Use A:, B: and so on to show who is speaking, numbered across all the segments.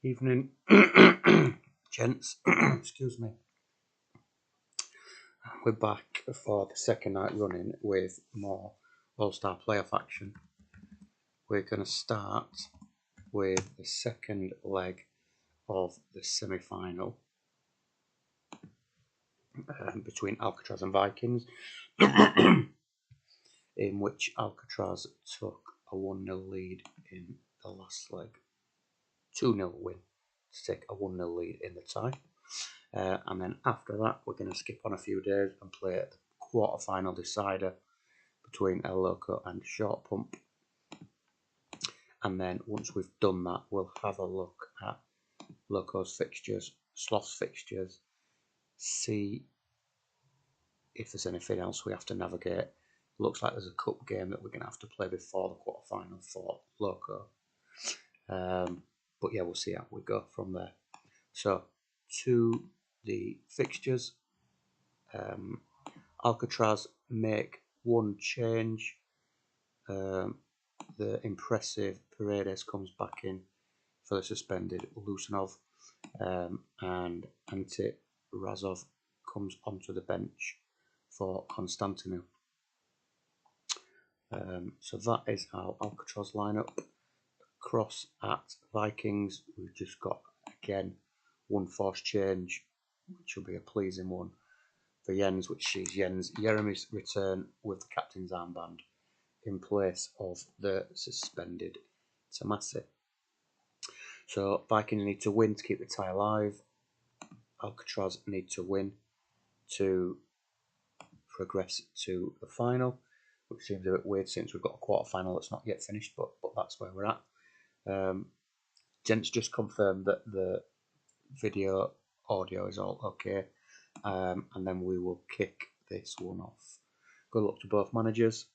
A: Evening, gents. Excuse me. We're back for the second night running with more All-Star playoff action. We're going to start with the second leg of the semi-final between Alcatraz and Vikings, in which Alcatraz took a 1-0 lead in the last leg. 2-0 win to take a 1-0 lead in the tie. And then after that, we're going to skip on a few days and play the quarter-final decider between El Loco and Short Pump. And then once we've done that, we'll have a look at Loco's fixtures, Sloth's fixtures, see if there's anything else we have to navigate. Looks like there's a cup game that we're going to have to play before the quarter-final for Loco. But yeah, we'll see how we go from there. So, to the fixtures, Alcatraz make one change. The impressive Paredes comes back in for the suspended Lusanov, and Ante Razov comes onto the bench for Constantinu. So that is how Alcatraz line up. Across at Vikings, we've just got, again, one forced change, which will be a pleasing one for Jens, which is Jens Jeremy's return with the captain's armband in place of the suspended Tomasi. So Vikings need to win to keep the tie alive. Alcatraz need to win to progress to the final, which seems a bit weird since we've got a quarter final that's not yet finished, but that's where we're at. Gents just confirmed that the video audio is all okay, and then we will kick this one off. Good luck to both managers.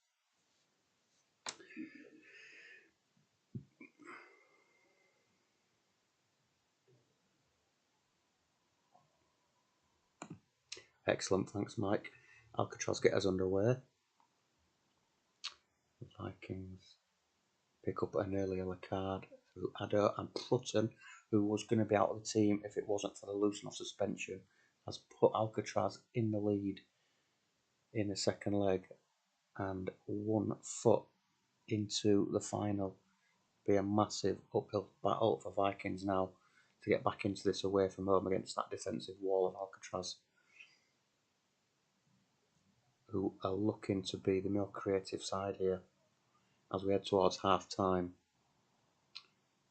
A: Excellent, thanks Mike. Alcatraz get us underway. The Vikings pick up an early yellow card through Addo, and Plutton, who was going to be out of the team if it wasn't for the Lusanov suspension, has put Alcatraz in the lead in the second leg, and 1 foot into the final. Be a massive uphill battle for Vikings now to get back into this away from home against that defensive wall of Alcatraz, who are looking to be the more creative side here as we head towards half time.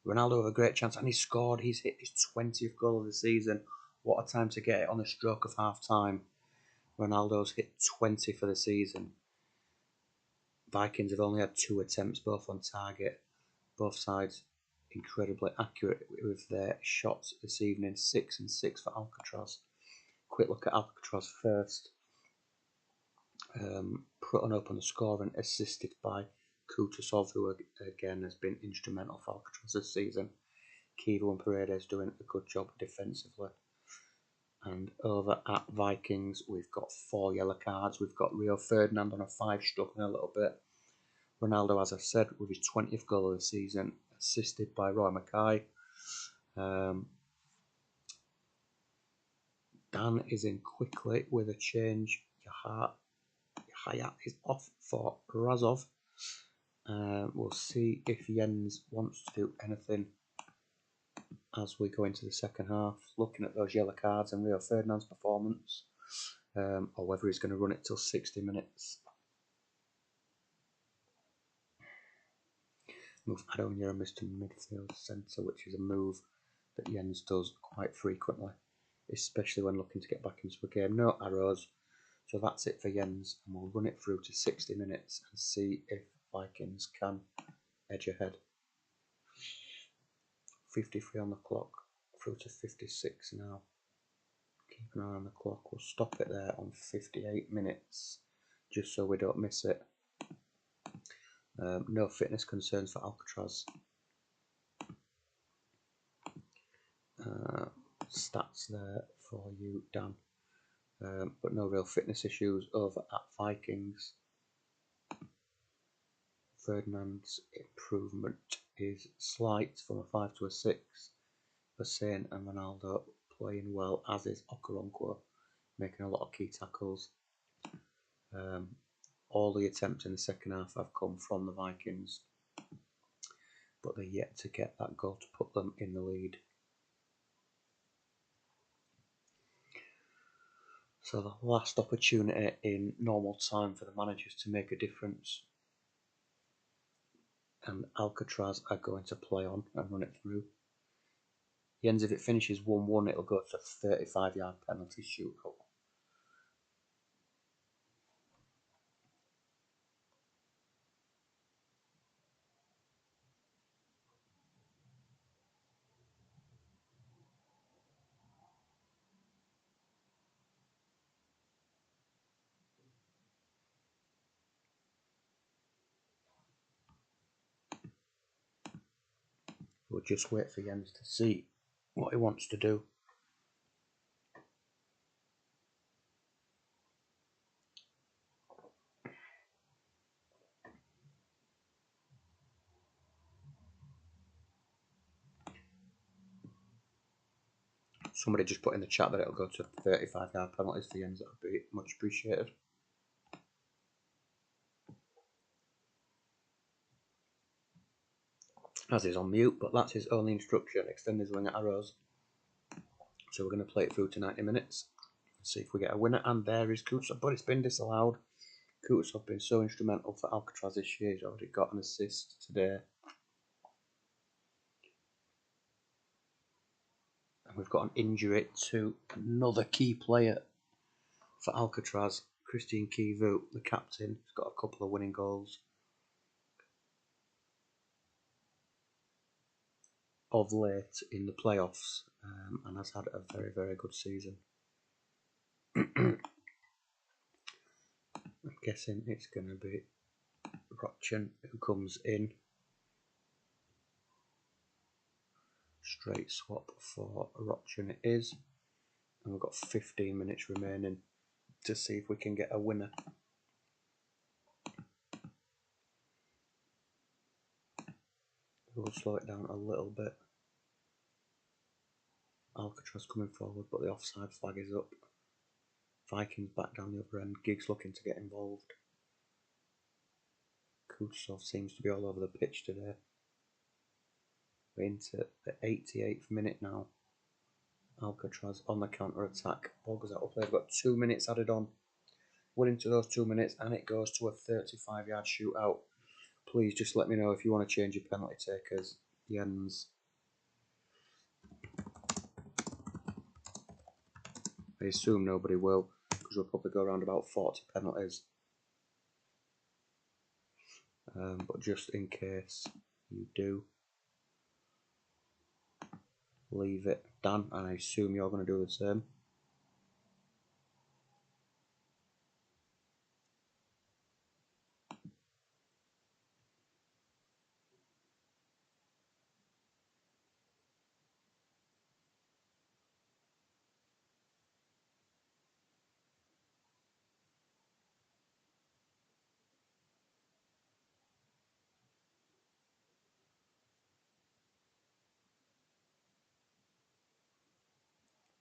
A: Ronaldo with a great chance, and he scored. He's hit his 20th goal of the season. What a time to get it on the stroke of half time. Ronaldo's hit 20 for the season. Vikings have only had 2 attempts, both on target. Both sides incredibly accurate with their shots this evening. 6 and 6 for Alcatraz. Quick look at Alcatraz first. Prutton open the score and assisted by Kutasov, who again has been instrumental for Alcatraz this season. Kivo and Paredes doing a good job defensively. And over at Vikings, we've got 4 yellow cards. We've got Rio Ferdinand on a 5, struggling a little bit. Ronaldo, as I said, with his 20th goal of the season, assisted by Roy Mackay. Dan is in quickly with a change. Hayat is off for Razov. We'll see if Jens wants to do anything as we go into the second half, looking at those yellow cards and Rio Ferdinand's performance, or whether he's going to run it till 60 minutes. Move Addo and Jeremis to midfield centre, which is a move that Jens does quite frequently, especially when looking to get back into a game. No arrows, so that's it for Jens, and we'll run it through to 60 minutes and see if Vikings can edge ahead. 53 on the clock, through to 56 now. Keep an eye on the clock. We'll stop it there on 58 minutes, just so we don't miss it. No fitness concerns for Alcatraz. Stats there for you, Dan. But no real fitness issues over at Vikings. Ferdinand's improvement is slight from a 5 to a 6. Hussein and Ronaldo playing well, as is Okoronkwo, making a lot of key tackles. All the attempts in the second half have come from the Vikings, but they're yet to get that goal to put them in the lead. So the last opportunity in normal time for the managers to make a difference, and Alcatraz are going to play on and run it through. Jens, if it finishes 1-1, it'll go to a 35-yard penalty shootout. We'll just wait for Jens to see what he wants to do. Somebody just put in the chat that it'll go to 35-yard penalties for Jens. That would be much appreciated. As he's on mute, but that's his only instruction. Extend his wing at arrows. So we're going to play it through to 90 minutes. See if we get a winner. And there is Kutsov, but it's been disallowed. Kutsov been so instrumental for Alcatraz this year. He's already got an assist today. And we've got an injury to another key player for Alcatraz, Christian Kivu, the captain. He's got a couple of winning goals of late in the playoffs, and has had a very, very good season. I'm guessing it's going to be Rochin who comes in. Straight swap for Rochin it is. And we've got 15 minutes remaining to see if we can get a winner. We'll slow it down a little bit. Alcatraz coming forward, but the offside flag is up. Vikings back down the other end. Giggs looking to get involved. Kutsov seems to be all over the pitch today. We're into the 88th minute now. Alcatraz on the counter attack. Ball goes out of play. We've got 2 minutes added on. We're into those 2 minutes, and it goes to a 35-yard shootout. Please just let me know if you want to change your penalty takers. Jens. I assume nobody will, because we'll probably go around about 40 penalties. But just in case you do, leave it. Dan, and I assume you're going to do the same.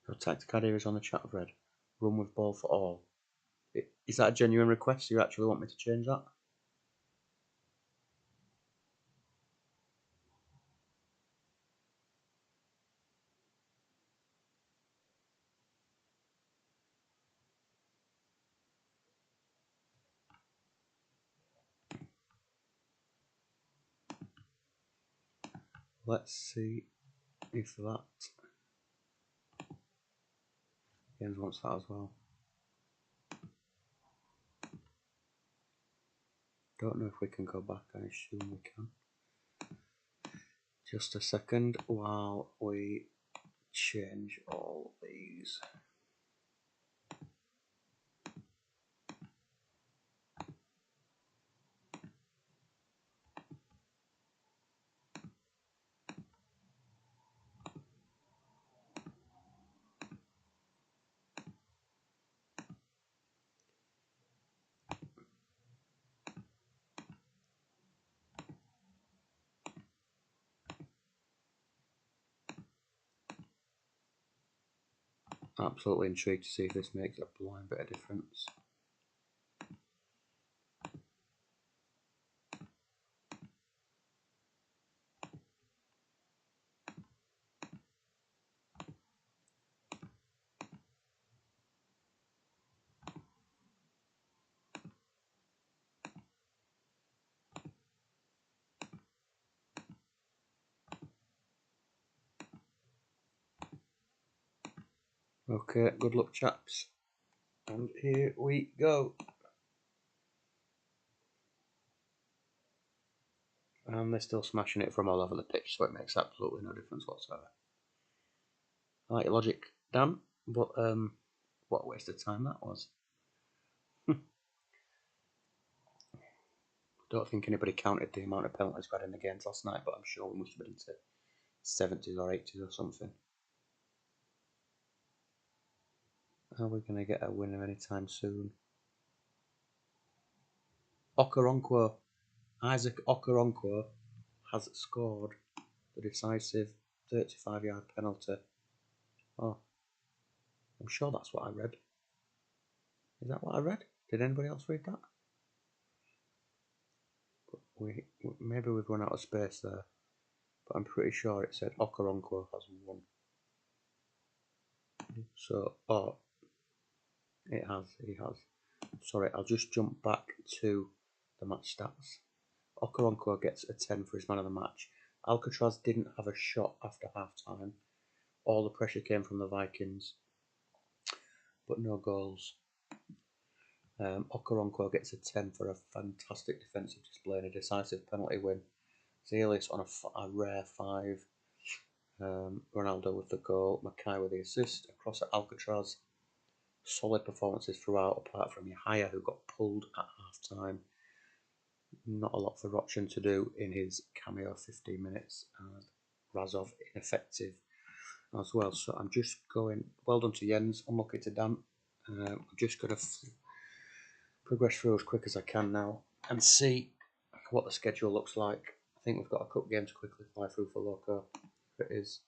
A: Your tactic idea is on the chat, I've read. Run with ball for all. Is that a genuine request? You actually want me to change that? Let's see if that... Jens wants that as well. Don't know if we can go back. I assume we can. Just a second while we change all these. Absolutely intrigued to see if this makes a blind bit of difference. Okay, good luck, chaps. And here we go. And they're still smashing it from all over the pitch, so it makes absolutely no difference whatsoever. I like your logic, Dan, but what a waste of time that was. Don't think anybody counted the amount of penalties we had in the games last night, but I'm sure we must have been into 70s or 80s or something. Are we going to get a winner anytime soon? Okoronkwo, Isaac Okoronkwo has scored the decisive 35-yard penalty. Oh, I'm sure that's what I read. Is that what I read? Did anybody else read that? Maybe we've run out of space there, but I'm pretty sure it said Okoronkwo has won. So, oh, he has. Sorry, I'll just jump back to the match stats. Okoronkwo gets a 10 for his man of the match. Alcatraz didn't have a shot after half time. All the pressure came from the Vikings, but no goals. Okoronkwo gets a 10 for a fantastic defensive display and a decisive penalty win. Zelis on a rare 5. Ronaldo with the goal. Mackay with the assist. Across at Alcatraz. Solid performances throughout, apart from Yahya, who got pulled at half time. Not a lot for Rochin to do in his cameo 15 minutes. And Razov ineffective as well. So I'm just going, well done to Jens, unlucky to Dan. I'm just going to progress through as quick as I can now and see what the schedule looks like. I think we've got a cup game to quickly fly through for Loco. It is.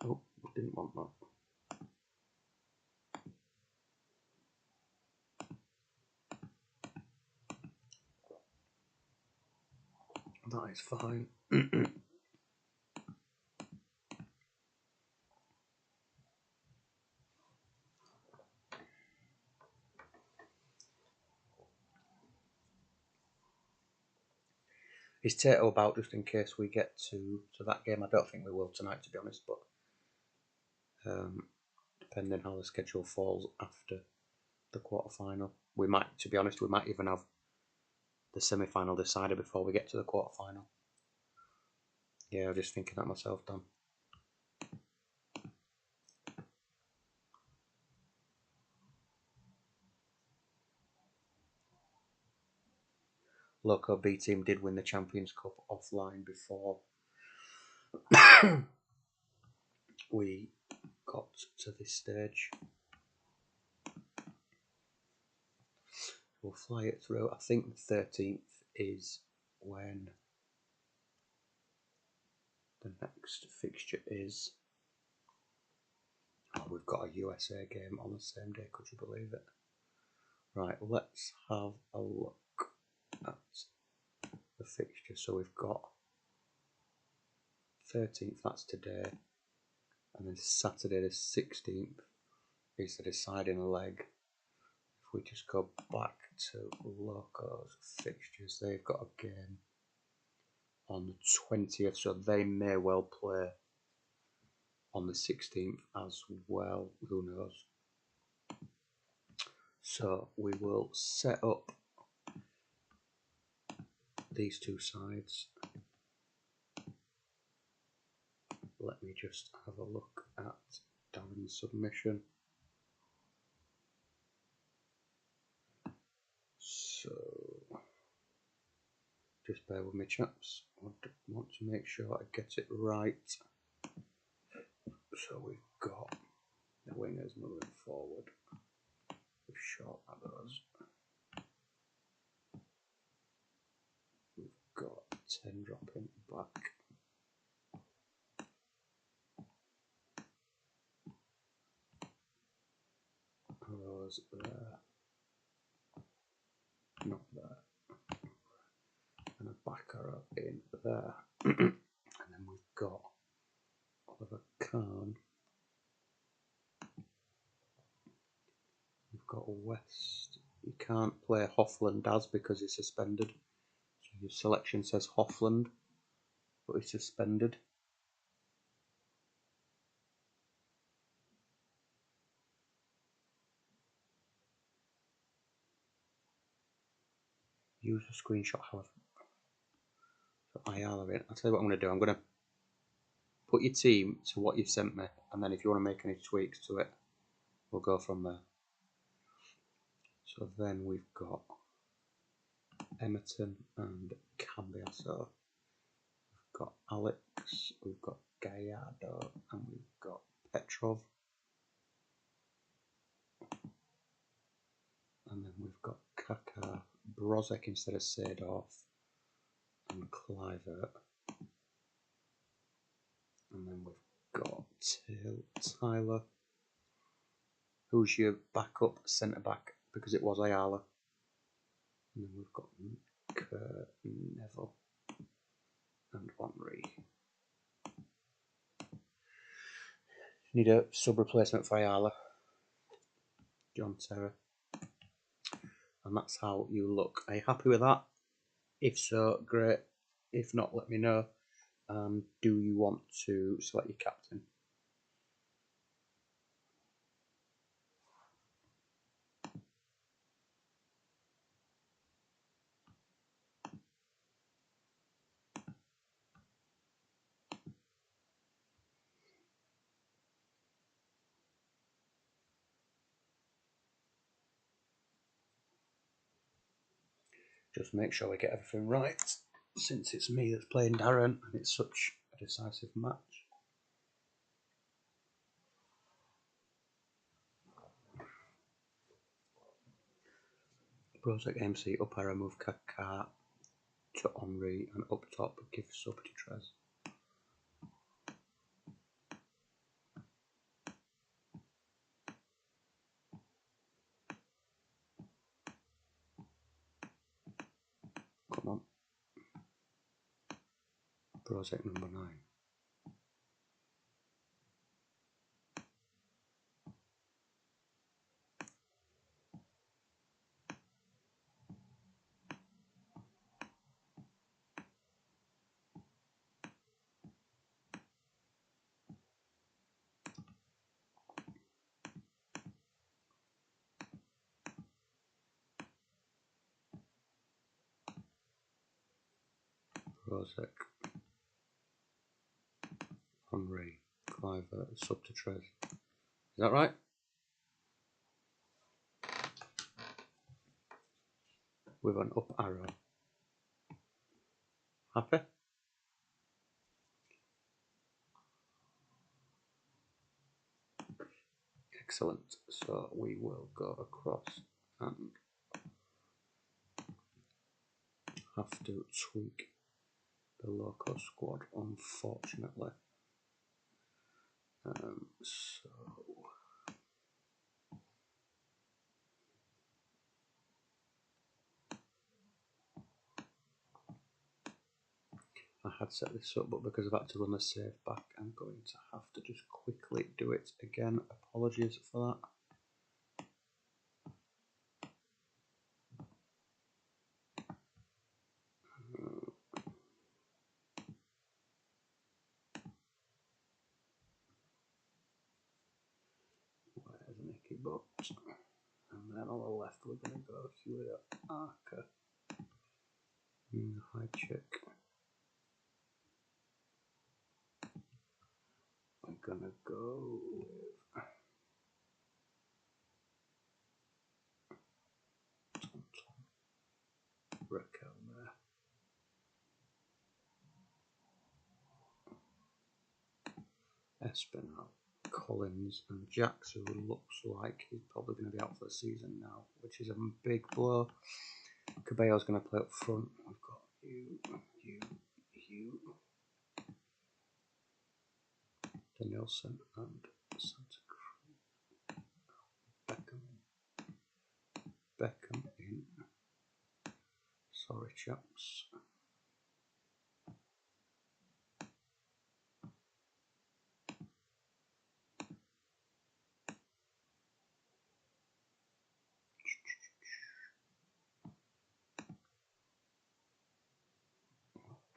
A: Oh, didn't want that. That is fine. Is Tato about just in case we get to that game? I don't think we will tonight, to be honest, but depending how the schedule falls after the quarter-final. We might, to be honest, we might even have the semi-final decided before we get to the quarter-final. Yeah, I'm just thinking that myself, Dan. Loco B team did win the Champions Cup offline before we got to this stage. We'll fly it through. I think the 13th is when the next fixture is. Oh, we've got a USA game on the same day, could you believe it? Right, let's have a look at the fixture. So we've got 13th, that's today, and then Saturday the 16th is the deciding leg. If we just go back to Loco's fixtures, they've got a game on the 20th, so they may well play on the 16th as well, who knows. So we will set up these two sides. Let me just have a look at Darren's submission. So just bear with me, chaps. I want to make sure I get it right. So we've got the wingers moving forward with short arrows. We've got then dropping back. Arrows there, not there, and a back arrow in there. And then we've got Oliver Kahn. We've got West. You can't play Hoffland as because he's suspended. So your selection says Hoffland, but he's suspended. Use a screenshot, however. So Ayala in. I'll tell you what I'm going to do. I'm going to put your team to what you've sent me, and then if you want to make any tweaks to it, we'll go from there. So then we've got Emerton and Cambiaso. We've got Alex, we've got Gallardo, and we've got Petrov. And then we've got Kaka, Brozek instead of Seedorf, and Clivert. And then we've got Tyler, who's your backup centre back because it was Ayala. And then we've got Neville and Henry. Need a sub replacement for Ayala. John Terry. And that's how you look. Are you happy with that? If so, great. If not, let me know. Do you want to select your captain? Just make sure we get everything right, since it's me that's playing Darren and it's such a decisive match. Brozek MC, up arrow, move Kaka to Henry, and up top give sub to Trez. Come on. Brozek number 9. Brozek, Henry, Clivert, sub to Trez. Is that right? With an up arrow. Happy? Excellent. So we will go across and have to tweak the local squad, unfortunately. So I had set this up, but because I've had to run the save back, I'm going to have to just quickly do it again. Apologies for that. Where's Nicky Butt? And then on the left we're going to go Hewlett Arca. High check. We're going to go with Raquel there. Espinal, Collins, and Jax, who looks like he's probably going to be out for the season now, which is a big blow. Caballo's going to play up front. We've got you. you. Danielson and Santa Cruz. Beckham in. Sorry, chaps.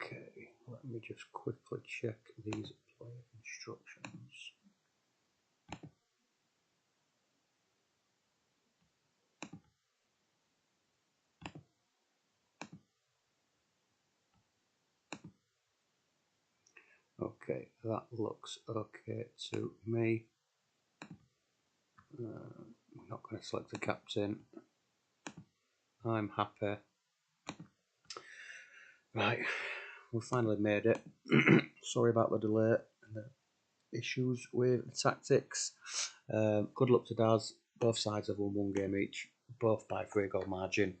A: Okay, let me just quickly check these player instructions. Okay, that looks okay to me. I'm not going to select the captain. I'm happy. Right, we finally made it. Sorry about the delay and the issues with the tactics. Good luck to Daz. Both sides have won one game each, both by 3-goal margin.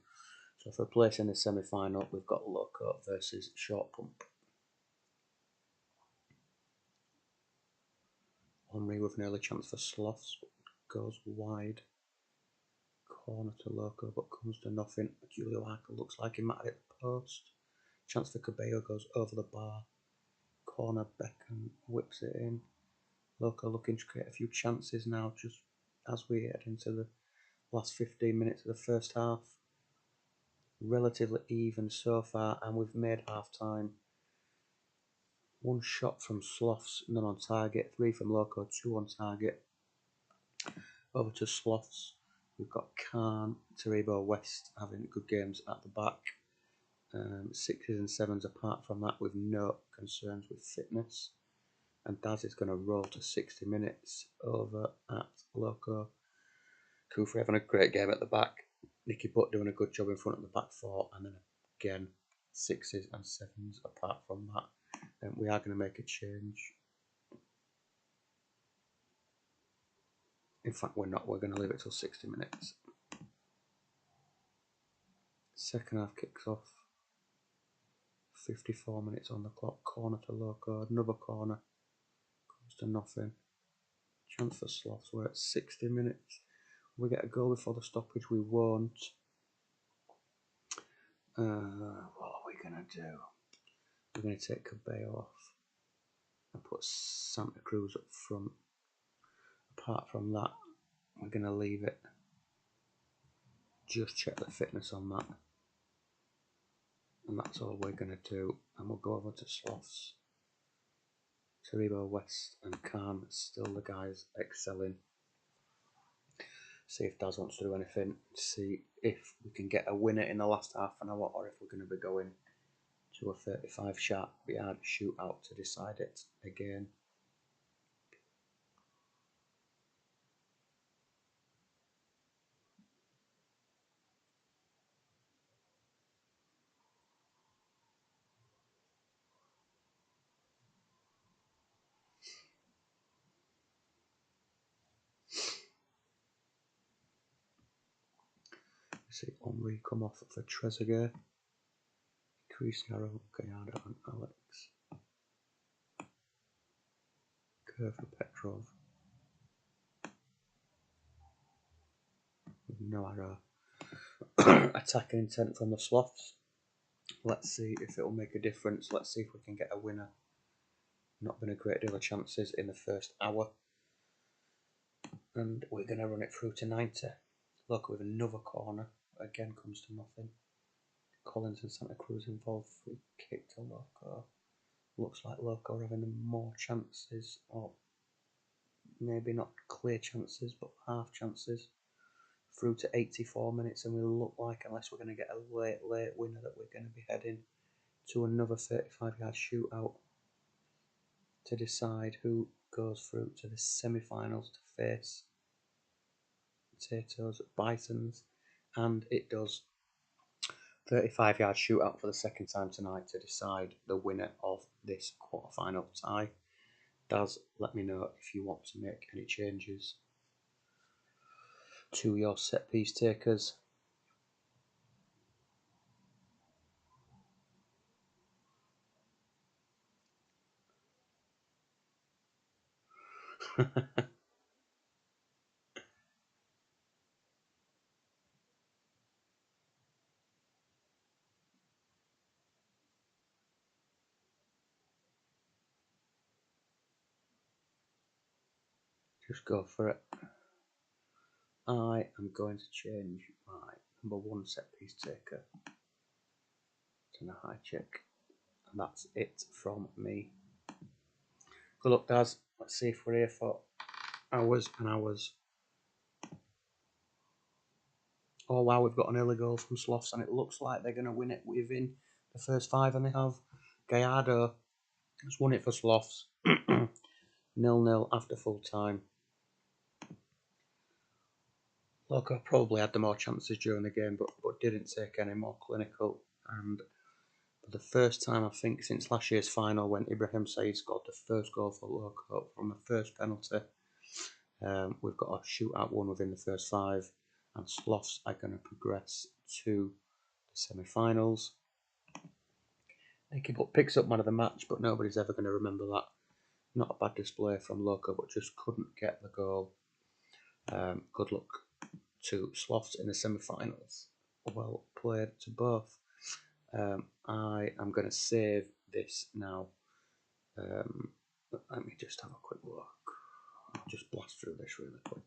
A: So for a place in the semi-final, we've got Loco versus Short Pump. Henry with an early chance for Sloths, goes wide. Corner to Loco, but comes to nothing. Julio Arca looks like he might hit the post. Chance for Cabello goes over the bar. Corner, Beckham whips it in. Loco looking to create a few chances now, just as we head into the last 15 minutes of the first half. Relatively even so far, and we've made half time. One shot from Sloths, none on target. 3 from Loco, 2 on target. Over to Sloths. We've got Khan, Taribo, West having good games at the back. 6s and 7s apart from that, with no concerns with fitness. And Daz is going to roll to 60 minutes over at Loco. Kufri having a great game at the back. Nicky Butt doing a good job in front of the back 4. And then again, 6s and 7s apart from that. Then we are going to make a change. In fact, we're not. We're going to leave it till 60 minutes. Second half kicks off. 54 minutes on the clock. Corner to Loco. Another corner. Comes to nothing. Chance for Sloths. We're at 60 minutes. We get a goal before the stoppage. We won't. What are we going to do? We're going to take Cabello off and put Santa Cruz up front. Apart from that, we're going to leave it. Just check the fitness on that. And that's all we're going to do. And we'll go over to Sloths. Taribo, West and Khan, still the guys excelling. See if Daz wants to do anything. See if we can get a winner in the last half an hour, or if we're going to be going to a 35 sharp yard shootout to decide it again. See Henry come off for Trezeguet. Cristiano, Gallardo and Alex. Kerr for Petrov. With no arrow. Attacking intent from the Sloths. Let's see if it will make a difference. Let's see if we can get a winner. Not been a great deal of chances in the first hour. And we're going to run it through to 90. Look, with another corner. Again comes to nothing. Collins and Santa Cruz involved. Free kick to Loco. Looks like Loco are having more chances. Or maybe not clear chances, but half chances. Through to 84 minutes, and we look like, unless we're going to get a late winner, that we're going to be heading to another 35-yard shootout to decide who goes through to the semi-finals to face Potatoes, Bisons, and it does. 35-yard shootout for the second time tonight to decide the winner of this quarter-final tie. Daz, let me know if you want to make any changes to your set-piece takers. Just go for it. I am going to change my number 1 set piece taker to a high check. And that's it from me. Good luck, Daz. Let's see if we're here for hours and hours. Oh wow, we've got an early goal from Sloths, and it looks like they're going to win it within the first 5, and they have. Gallardo has won it for Sloths. 0-0 after full time. Loco probably had the more chances during the game, but didn't take any more clinical. And for the first time, I think, since last year's final, when Ibrahim Said scored the first goal for Loco from the first penalty, we've got a shootout one within the first 5, and Sloths are going to progress to the semi-finals. Ekibut picks up man of the match, but nobody's ever going to remember that. Not a bad display from Loco, but just couldn't get the goal. Good luck to Sloths in the semi-finals. Well played to both. I am going to save this now. Let me just have a quick look. I'll just blast through this really quick.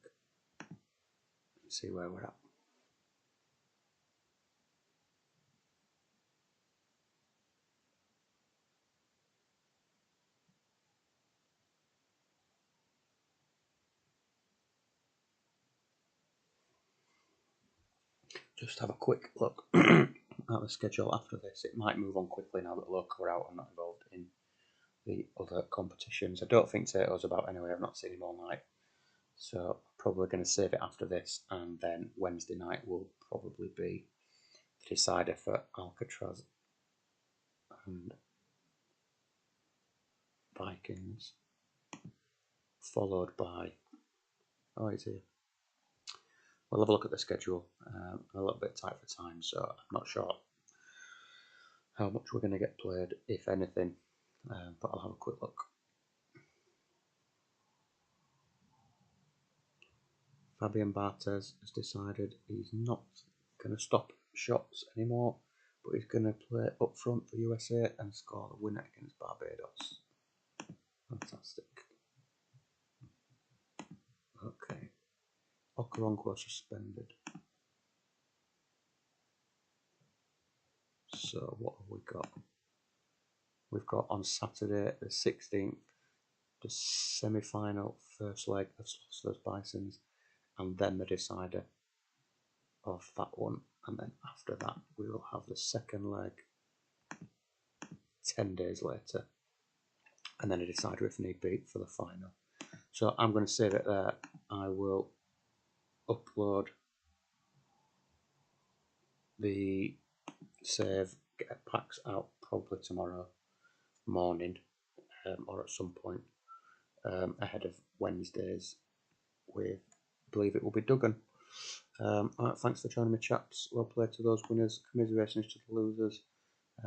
A: See where we're at. Just have a quick look at the schedule after this. It might move on quickly now that Loco are out and not involved in the other competitions. I don't think Tato's about anyway. I've not seen him all night. So probably going to save it after this, and then Wednesday night will probably be the decider for Alcatraz and Vikings, followed by, oh, he's here. We'll have a look at the schedule. I'm a little bit tight for time, so I'm not sure how much we're going to get played, if anything, but I'll have a quick look. Fabian Barthez has decided he's not going to stop shots anymore, but he's going to play up front for USA and score the winner against Barbados. Fantastic. Okay. Okoronkwo suspended. So what have we got? We've got on Saturday the 16th the semi-final first leg of Sloths Bisons, and then the decider of that one, and then after that we will have the second leg 10 days later, and then a decider if need be for the final. So I'm going to save it there. I will upload the save, get packs out probably tomorrow morning, or at some point ahead of Wednesdays with, I believe it will be Duggan. Alright, thanks for joining me, chaps. Well played to those winners. Commiserations to the losers.